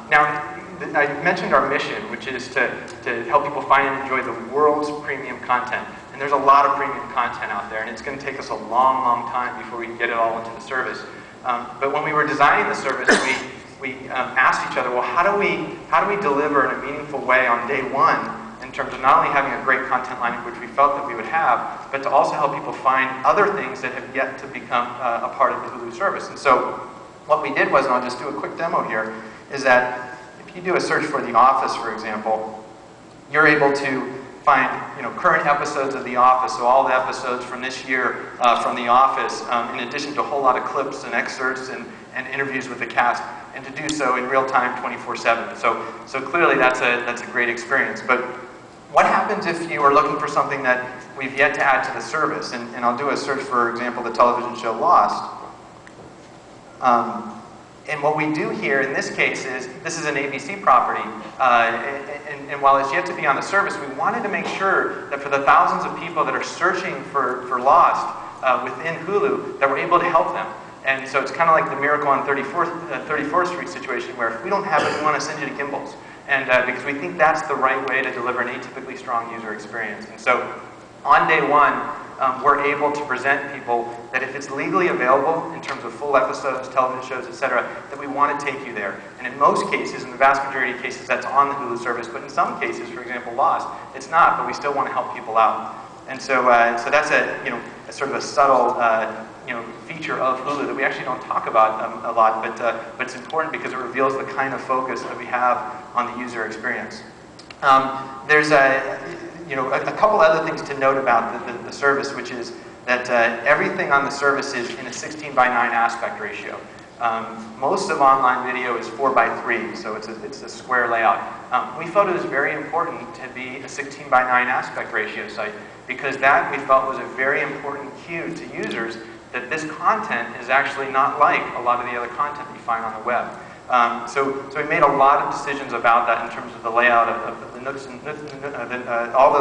Now, I mentioned our mission, which is to help people find and enjoy the world's premium content. And there's a lot of premium content out there, and it's going to take us a long, long time before we can get it all into the service. But when we were designing the service, we asked each other, well, how do we deliver in a meaningful way on day one in terms of not only having a great content line, which we felt that we would have, but to also help people find other things that have yet to become a part of the Hulu service. And so what we did was, and I'll just do a quick demo here, is that if you do a search for The Office, for example, you're able to find current episodes of The Office, so all the episodes from this year from The Office, in addition to a whole lot of clips and excerpts and interviews with the cast, and to do so in real time 24/7. So clearly that's a great experience. But what happens if you are looking for something that we've yet to add to the service? And I'll do a search, for example, the television show Lost. And what we do here in this case is, this is an ABC property, and while it's yet to be on the service, we wanted to make sure that for the thousands of people that are searching for Lost within Hulu, that we're able to help them. And so it's kind of like the Miracle on 34th Street situation, where if we don't have it, we want to send you to Gimbals. And because we think that's the right way to deliver an atypically strong user experience. And so on day one, we're able to present people that if it's legally available in terms of full episodes, television shows, etc., that we want to take you there. And in most cases, in the vast majority of cases, that's on the Hulu service. But in some cases, for example, Lost, it's not, but we still want to help people out. And so, so that's a sort of a subtle feature of Hulu that we actually don't talk about a lot, but it's important because it reveals the kind of focus that we have on the user experience. There's a couple other things to note about the service, which is that everything on the service is in a 16:9 aspect ratio. Most of online video is 4:3, so it's a square layout. We felt it was very important to be a 16:9 aspect ratio site, because that we felt was a very important cue to users that this content is actually not like a lot of the other content you find on the web. So we made a lot of decisions about that in terms of the layout of the nooks and all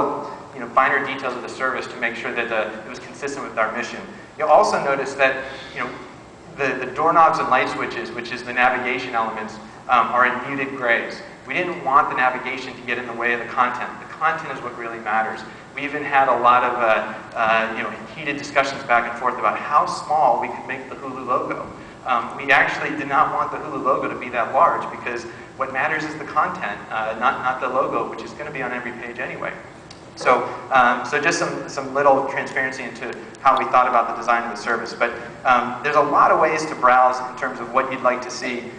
the finer details of the service to make sure that it was consistent with our mission. You'll also notice that the doorknobs and light switches, which is the navigation elements, are in muted grays. We didn't want the navigation to get in the way of the content. The content is what really matters. We even had a lot of heated discussions back and forth about how small we could make the Hulu logo. We actually did not want the Hulu logo to be that large, because what matters is the content, not the logo, which is going to be on every page anyway. So, so just some little transparency into how we thought about the design of the service. But there's a lot of ways to browse in terms of what you'd like to see.